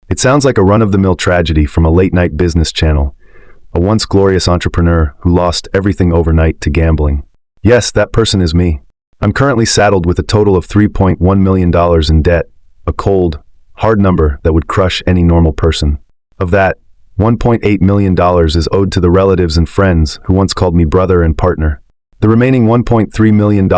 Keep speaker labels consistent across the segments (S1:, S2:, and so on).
S1: It sounds like a run-of-the-mill tragedy from a late-night business channel, a once glorious entrepreneur who lost everything overnight to gambling. Yes, that person is me. I'm currently saddled with a total of $3.1 million in debt, a cold, hard number that would crush any normal person. Of that, $1.8 million is owed to the relatives and friends who once called me brother and partner. The remaining $1.3 million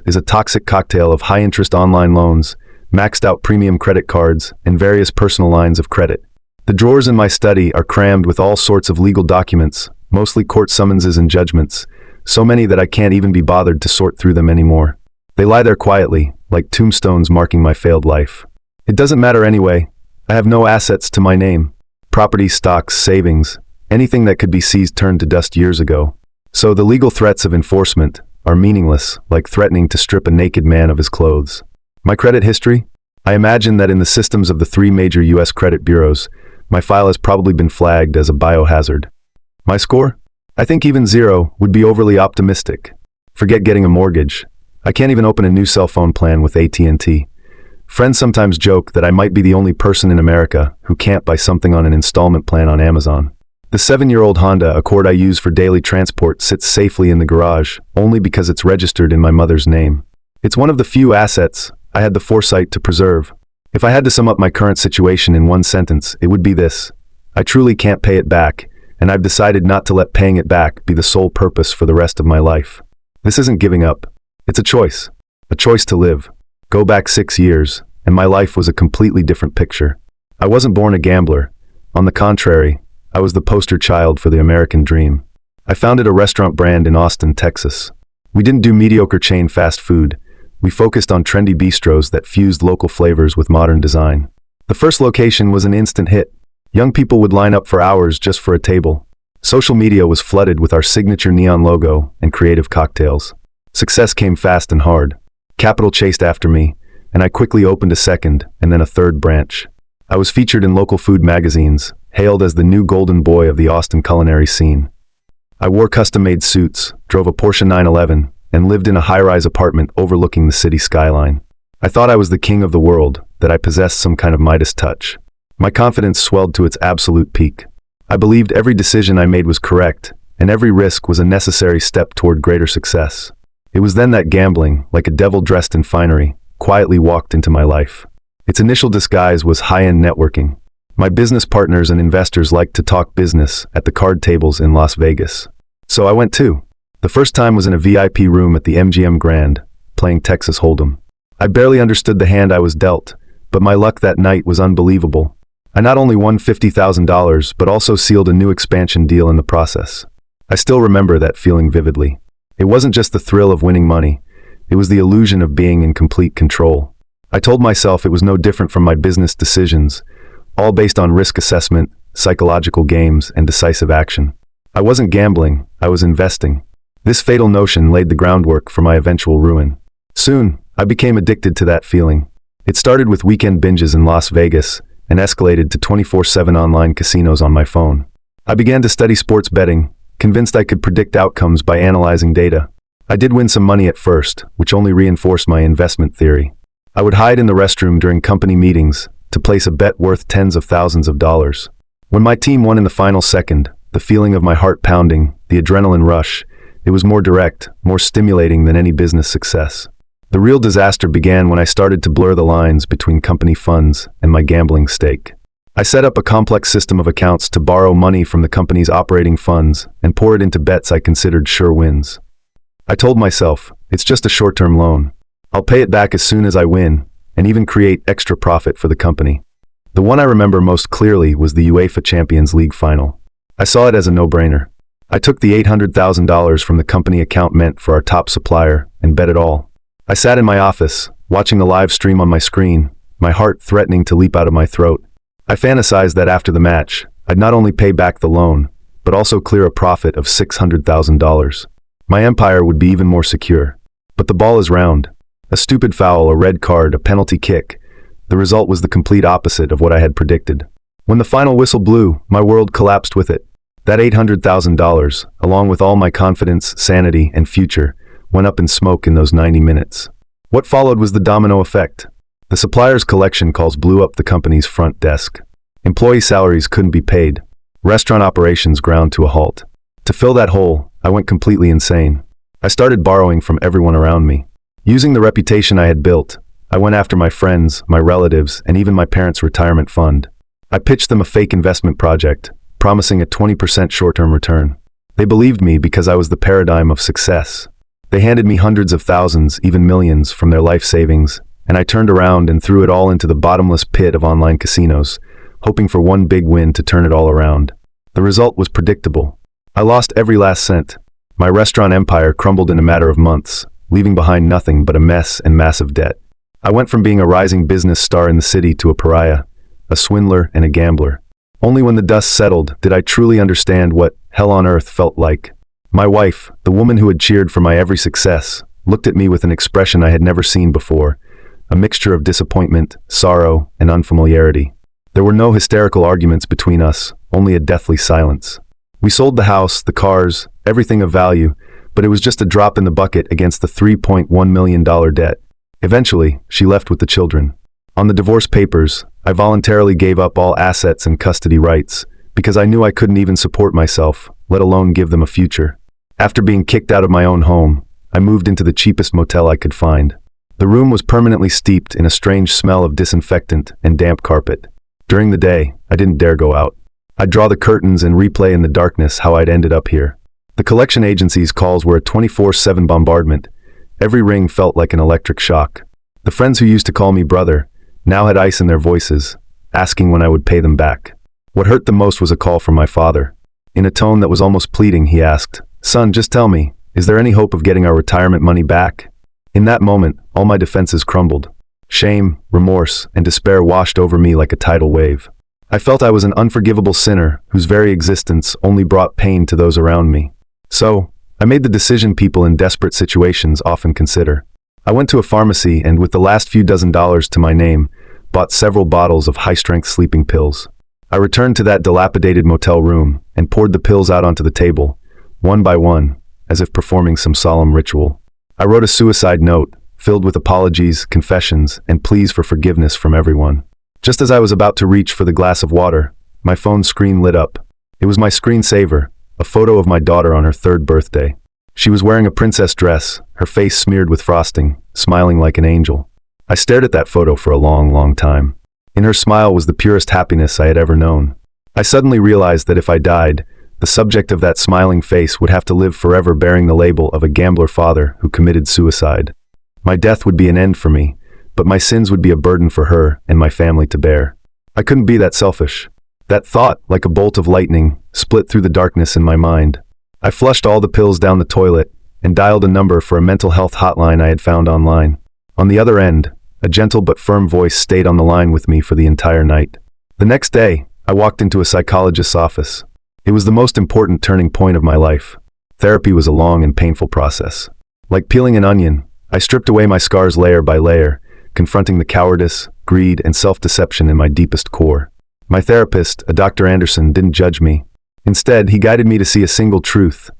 S1: is a toxic cocktail of high-interest online loans, maxed-out premium credit cards, and various personal lines of credit. The drawers in my study are crammed with all sorts of legal documents, mostly court summonses and judgments, so many that I can't even be bothered to sort through them anymore. They lie there quietly, like tombstones marking my failed life. It doesn't matter anyway. I have no assets to my name. Property, stocks, savings, anything that could be seized turned to dust years ago. So the legal threats of enforcement are meaningless, like threatening to strip a naked man of his clothes. My credit history? I imagine that in the systems of the 3 major U.S. credit bureaus, my file has probably been flagged as a biohazard. My score? I think even 0 would be overly optimistic. Forget getting a mortgage. I can't even open a new cell phone plan with AT&T. Friends sometimes joke that I might be the only person in America who can't buy something on an installment plan on Amazon. The 7-year-old Honda Accord I use for daily transport sits safely in the garage, only because it's registered in my mother's name. It's one of the few assets I had the foresight to preserve. If I had to sum up my current situation in one sentence, it would be this: I truly can't pay it back, and I've decided not to let paying it back be the sole purpose for the rest of my life. This isn't giving up. It's a choice to live. Go back 6 years, and my life was a completely different picture. I wasn't born a gambler. On the contrary, I was the poster child for the American dream. I founded a restaurant brand in Austin, Texas. We didn't do mediocre chain fast food. We focused on trendy bistros that fused local flavors with modern design. The first location was an instant hit. Young people would line up for hours just for a table. Social media was flooded with our signature neon logo and creative cocktails. Success came fast and hard. Capital chased after me, and I quickly opened a second and then a third branch. I was featured in local food magazines, hailed as the new golden boy of the Austin culinary scene. I wore custom-made suits, drove a Porsche 911, and lived in a high-rise apartment overlooking the city skyline. I thought I was the king of the world, that I possessed some kind of Midas touch. My confidence swelled to its absolute peak. I believed every decision I made was correct, and every risk was a necessary step toward greater success. It was then that gambling, like a devil dressed in finery, quietly walked into my life. Its initial disguise was high-end networking. My business partners and investors liked to talk business at the card tables in Las Vegas. So I went too. The first time was in a VIP room at the MGM Grand, playing Texas Hold'em. I barely understood the hand I was dealt, but my luck that night was unbelievable. I not only won $50,000, but also sealed a new expansion deal in the process. I still remember that feeling vividly. It wasn't just the thrill of winning money. It was the illusion of being in complete control. I told myself it was no different from my business decisions, all based on risk assessment, psychological games, and decisive action. I wasn't gambling, I was investing. This fatal notion laid the groundwork for my eventual ruin. Soon, I became addicted to that feeling. It started with weekend binges in Las Vegas and escalated to 24/7 online casinos on my phone. I began to study sports betting, convinced I could predict outcomes by analyzing data. I did win some money at first, which only reinforced my investment theory. I would hide in the restroom during company meetings to place a bet worth tens of thousands of dollars. When my team won in the final second, the feeling of my heart pounding, the adrenaline rush, it was more direct, more stimulating than any business success. The real disaster began when I started to blur the lines between company funds and my gambling stake. I set up a complex system of accounts to borrow money from the company's operating funds and pour it into bets I considered sure wins. I told myself, it's just a short-term loan. I'll pay it back as soon as I win, and even create extra profit for the company. The one I remember most clearly was the UEFA Champions League final. I saw it as a no-brainer. I took the $800,000 from the company account meant for our top supplier and bet it all. I sat in my office, watching the live stream on my screen, my heart threatening to leap out of my throat. I fantasized that after the match, I'd not only pay back the loan, but also clear a profit of $600,000. My empire would be even more secure. But the ball is round. A stupid foul, a red card, a penalty kick. The result was the complete opposite of what I had predicted. When the final whistle blew, my world collapsed with it. That $800,000, along with all my confidence, sanity, and future, went up in smoke in those 90 minutes. What followed was the domino effect. The supplier's collection calls blew up the company's front desk. Employee salaries couldn't be paid. Restaurant operations ground to a halt. To fill that hole, I went completely insane. I started borrowing from everyone around me. Using the reputation I had built, I went after my friends, my relatives, and even my parents' retirement fund. I pitched them a fake investment project, promising a 20% short-term return. They believed me because I was the paradigm of success. They handed me hundreds of thousands, even millions, from their life savings, and I turned around and threw it all into the bottomless pit of online casinos, hoping for one big win to turn it all around. The result was predictable. I lost every last cent. My restaurant empire crumbled in a matter of months, leaving behind nothing but a mess and massive debt. I went from being a rising business star in the city to a pariah, a swindler and a gambler. Only when the dust settled did I truly understand what hell on earth felt like. My wife, the woman who had cheered for my every success, looked at me with an expression I had never seen before, a mixture of disappointment, sorrow, and unfamiliarity. There were no hysterical arguments between us, only a deathly silence. We sold the house, the cars, everything of value, but it was just a drop in the bucket against the $3.1 million debt. Eventually, she left with the children. On the divorce papers, I voluntarily gave up all assets and custody rights, because I knew I couldn't even support myself, let alone give them a future. After being kicked out of my own home, I moved into the cheapest motel I could find. The room was permanently steeped in a strange smell of disinfectant and damp carpet. During the day, I didn't dare go out. I'd draw the curtains and replay in the darkness how I'd ended up here. The collection agency's calls were a 24/7 bombardment. Every ring felt like an electric shock. The friends who used to call me brother now had ice in their voices, asking when I would pay them back. What hurt the most was a call from my father. In a tone that was almost pleading, he asked, "Son, just tell me, is there any hope of getting our retirement money back?" In that moment, all my defenses crumbled. Shame, remorse, and despair washed over me like a tidal wave. I felt I was an unforgivable sinner whose very existence only brought pain to those around me. So, I made the decision people in desperate situations often consider. I went to a pharmacy and, with the last few dozen dollars to my name, bought several bottles of high-strength sleeping pills. I returned to that dilapidated motel room and poured the pills out onto the table, one by one, as if performing some solemn ritual. I wrote a suicide note, filled with apologies, confessions, and pleas for forgiveness from everyone. Just as I was about to reach for the glass of water, my phone screen lit up. It was my screensaver, a photo of my daughter on her 3rd birthday. She was wearing a princess dress, her face smeared with frosting, smiling like an angel. I stared at that photo for a long, long time. In her smile was the purest happiness I had ever known. I suddenly realized that if I died, the subject of that smiling face would have to live forever bearing the label of a gambler father who committed suicide. My death would be an end for me, but my sins would be a burden for her and my family to bear. I couldn't be that selfish. That thought, like a bolt of lightning, split through the darkness in my mind. I flushed all the pills down the toilet and dialed a number for a mental health hotline I had found online. On the other end, a gentle but firm voice stayed on the line with me for the entire night. The next day, I walked into a psychologist's office. It was the most important turning point of my life. Therapy was a long and painful process. Like peeling an onion, I stripped away my scars layer by layer, confronting the cowardice, greed, and self-deception in my deepest core. My therapist, a Dr. Anderson, didn't judge me. Instead, he guided me to see a single truth.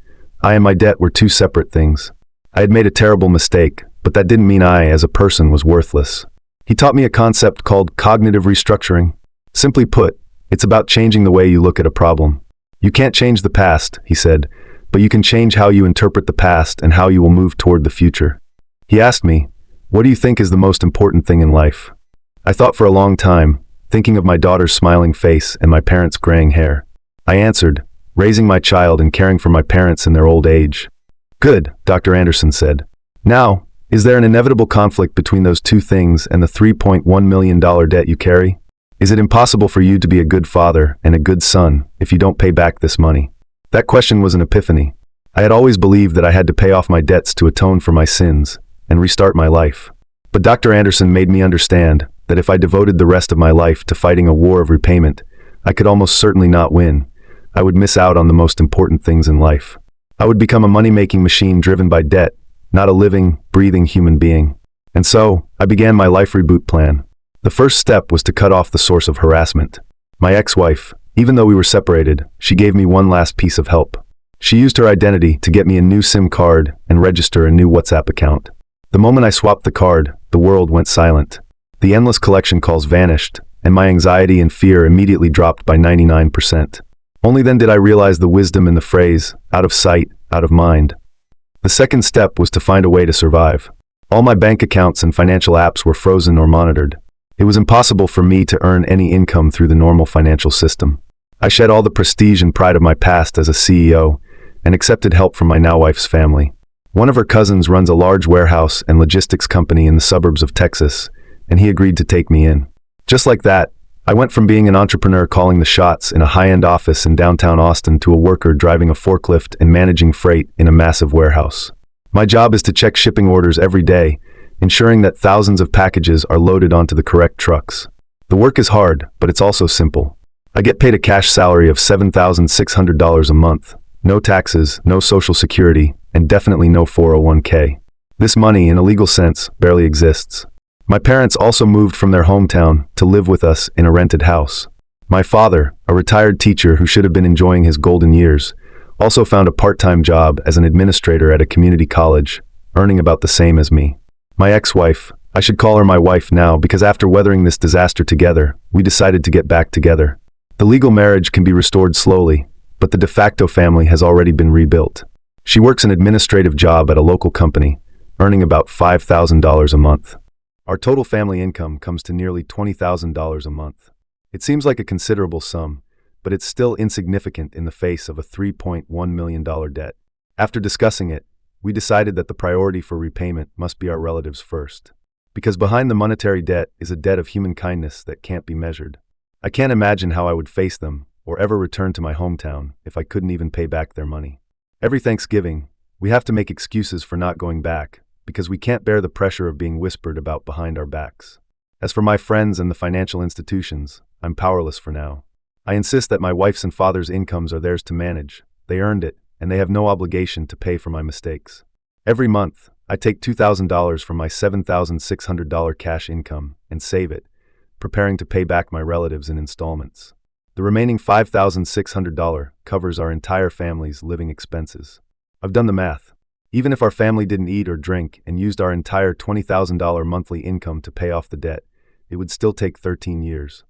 S1: I and my debt were two separate things. I had made a terrible mistake, but that didn't mean I, as a person, was worthless. He taught me a concept called cognitive restructuring. Simply put, it's about changing the way you look at a problem. You can't change the past, he said, but you can change how you interpret the past and how you will move toward the future. He asked me, "What do you think is the most important thing in life?" I thought for a long time, thinking of my daughter's smiling face and my parents' graying hair. I answered, "Raising my child and caring for my parents in their old age." "Good," Dr. Anderson said. "Now, is there an inevitable conflict between those two things and the $3.1 million debt you carry? Is it impossible for you to be a good father and a good son if you don't pay back this money?" That question was an epiphany. I had always believed that I had to pay off my debts to atone for my sins and restart my life. But Dr. Anderson made me understand that if I devoted the rest of my life to fighting a war of repayment, I could almost certainly not win. I would miss out on the most important things in life. I would become a money-making machine driven by debt, not a living, breathing human being. And so, I began my life reboot plan. The first step was to cut off the source of harassment. My ex-wife, even though we were separated, she gave me one last piece of help. She used her identity to get me a new SIM card and register a new WhatsApp account. The moment I swapped the card, the world went silent. The endless collection calls vanished, and my anxiety and fear immediately dropped by 99%. Only then did I realize the wisdom in the phrase, out of sight, out of mind. The second step was to find a way to survive. All my bank accounts and financial apps were frozen or monitored. It was impossible for me to earn any income through the normal financial system. I shed all the prestige and pride of my past as a CEO and accepted help from my now-wife's family. One of her cousins runs a large warehouse and logistics company in the suburbs of Texas, and he agreed to take me in. Just like that, I went from being an entrepreneur calling the shots in a high-end office in downtown Austin to a worker driving a forklift and managing freight in a massive warehouse. My job is to check shipping orders every day, ensuring that thousands of packages are loaded onto the correct trucks. The work is hard, but it's also simple. I get paid a cash salary of $7,600 a month. No taxes, no social security, and definitely no 401k. This money, in a legal sense, barely exists. My parents also moved from their hometown to live with us in a rented house. My father, a retired teacher who should have been enjoying his golden years, also found a part-time job as an administrator at a community college, earning about the same as me. My ex-wife, I should call her my wife now because after weathering this disaster together, we decided to get back together. The legal marriage can be restored slowly, but the de facto family has already been rebuilt. She works an administrative job at a local company, earning about $5,000 a month. Our total family income comes to nearly $20,000 a month. It seems like a considerable sum, but it's still insignificant in the face of a $3.1 million debt. After discussing it, we decided that the priority for repayment must be our relatives first. Because behind the monetary debt is a debt of human kindness that can't be measured. I can't imagine how I would face them or ever return to my hometown if I couldn't even pay back their money. Every Thanksgiving, we have to make excuses for not going back because we can't bear the pressure of being whispered about behind our backs. As for my friends and the financial institutions, I'm powerless for now. I insist that my wife's and father's incomes are theirs to manage. They earned it, and they have no obligation to pay for my mistakes. Every month, I take $2,000 from my $7,600 cash income and save it, preparing to pay back my relatives in installments. The remaining $5,600 covers our entire family's living expenses. I've done the math. Even if our family didn't eat or drink and used our entire $20,000 monthly income to pay off the debt, it would still take 13 years.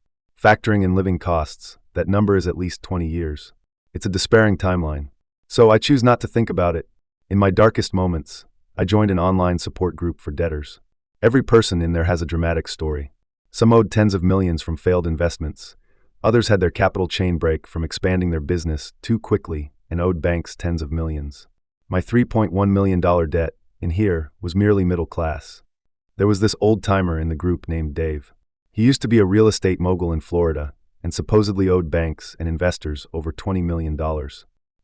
S1: Factoring in living costs, that number is at least 20 years. It's a despairing timeline. So I choose not to think about it. In my darkest moments, I joined an online support group for debtors. Every person in there has a dramatic story. Some owed tens of millions from failed investments. Others had their capital chain break from expanding their business too quickly and owed banks tens of millions. My $3.1 million debt, in here, was merely middle class. There was this old-timer in the group named Dave. He used to be a real estate mogul in Florida and supposedly owed banks and investors over $20 million.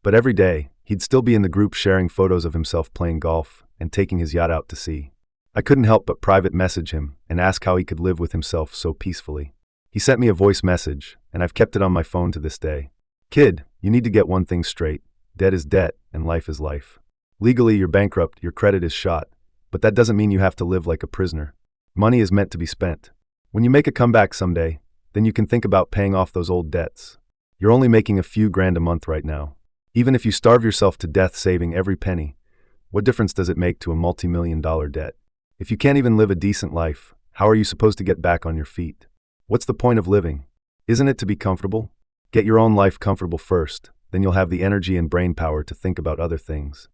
S1: But every day, he'd still be in the group sharing photos of himself playing golf and taking his yacht out to sea. I couldn't help but private message him and ask how he could live with himself so peacefully. He sent me a voice message, and I've kept it on my phone to this day. Kid, you need to get one thing straight. Debt is debt, and life is life. Legally, you're bankrupt, your credit is shot, but that doesn't mean you have to live like a prisoner. Money is meant to be spent. When you make a comeback someday, then you can think about paying off those old debts. You're only making a few grand a month right now. Even if you starve yourself to death saving every penny, what difference does it make to a multi-million-dollar debt? If you can't even live a decent life, how are you supposed to get back on your feet? What's the point of living? Isn't it to be comfortable? Get your own life comfortable first, then you'll have the energy and brain power to think about other things.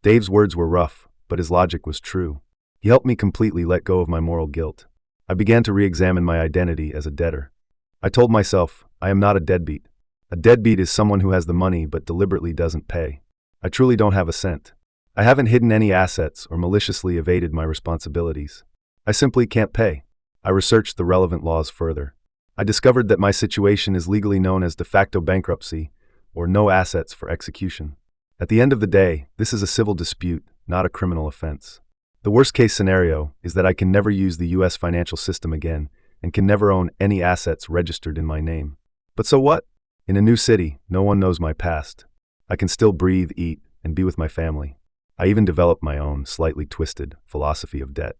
S1: Dave's words were rough, but his logic was true. He helped me completely let go of my moral guilt. I began to re-examine my identity as a debtor. I told myself, I am not a deadbeat. A deadbeat is someone who has the money but deliberately doesn't pay. I truly don't have a cent. I haven't hidden any assets or maliciously evaded my responsibilities. I simply can't pay. I researched the relevant laws further. I discovered that my situation is legally known as de facto bankruptcy, or no assets for execution. At the end of the day, this is a civil dispute, not a criminal offense. The worst-case scenario is that I can never use the U.S. financial system again and can never own any assets registered in my name. But so what? In a new city, no one knows my past. I can still breathe, eat, and be with my family. I even developed my own, slightly twisted, philosophy of debt.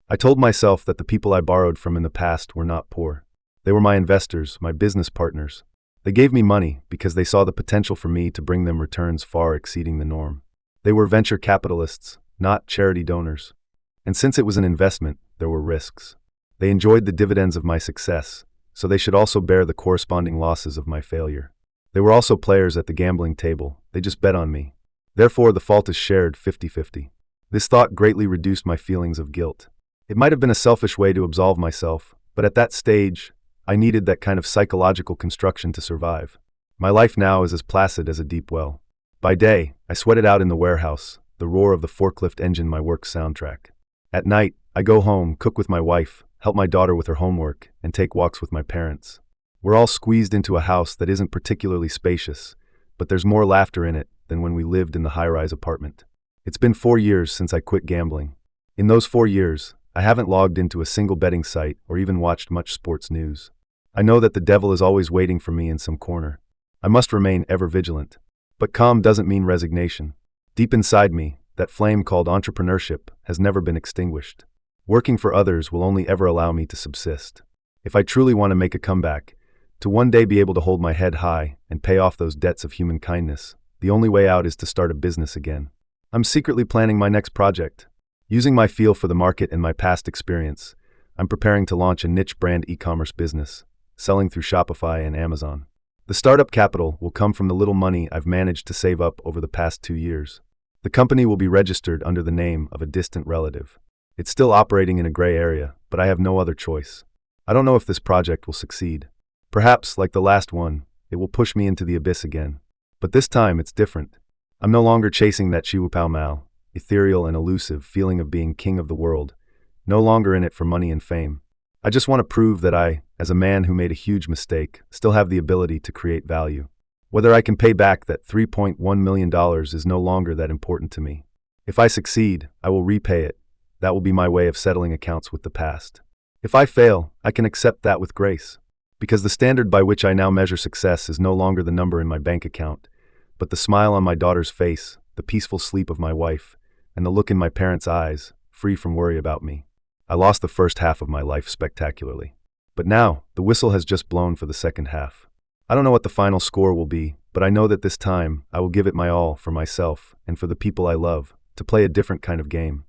S1: I told myself that the people I borrowed from in the past were not poor. They were my investors, my business partners. They gave me money because they saw the potential for me to bring them returns far exceeding the norm. They were venture capitalists, not charity donors. And since it was an investment, there were risks. They enjoyed the dividends of my success, so they should also bear the corresponding losses of my failure. They were also players at the gambling table, they just bet on me. Therefore, the fault is shared 50-50. This thought greatly reduced my feelings of guilt. It might have been a selfish way to absolve myself, but at that stage, I needed that kind of psychological construction to survive. My life now is as placid as a deep well. By day, I sweat it out in the warehouse, the roar of the forklift engine my work soundtrack. At night, I go home, cook with my wife, help my daughter with her homework, and take walks with my parents. We're all squeezed into a house that isn't particularly spacious, but there's more laughter in it than when we lived in the high-rise apartment. It's been 4 years since I quit gambling. In those 4 years, I haven't logged into a single betting site or even watched much sports news. I know that the devil is always waiting for me in some corner. I must remain ever vigilant. But calm doesn't mean resignation. Deep inside me, that flame called entrepreneurship has never been extinguished. Working for others will only ever allow me to subsist. If I truly want to make a comeback, to one day be able to hold my head high and pay off those debts of human kindness, the only way out is to start a business again. I'm secretly planning my next project. Using my feel for the market and my past experience, I'm preparing to launch a niche brand e-commerce business, selling through Shopify and Amazon. The startup capital will come from the little money I've managed to save up over the past 2 years. The company will be registered under the name of a distant relative. It's still operating in a gray area, but I have no other choice. I don't know if this project will succeed. Perhaps, like the last one, it will push me into the abyss again. But this time it's different. I'm no longer chasing that Chiwu Pao Mao, ethereal and elusive feeling of being king of the world, no longer in it for money and fame. I just want to prove that I, as a man who made a huge mistake, still have the ability to create value. Whether I can pay back that $3.1 million is no longer that important to me. If I succeed, I will repay it. That will be my way of settling accounts with the past. If I fail, I can accept that with grace. Because the standard by which I now measure success is no longer the number in my bank account, but the smile on my daughter's face, the peaceful sleep of my wife, and the look in my parents' eyes, free from worry about me. I lost the first half of my life spectacularly. But now, the whistle has just blown for the second half. I don't know what the final score will be, but I know that this time, I will give it my all for myself and for the people I love, to play a different kind of game.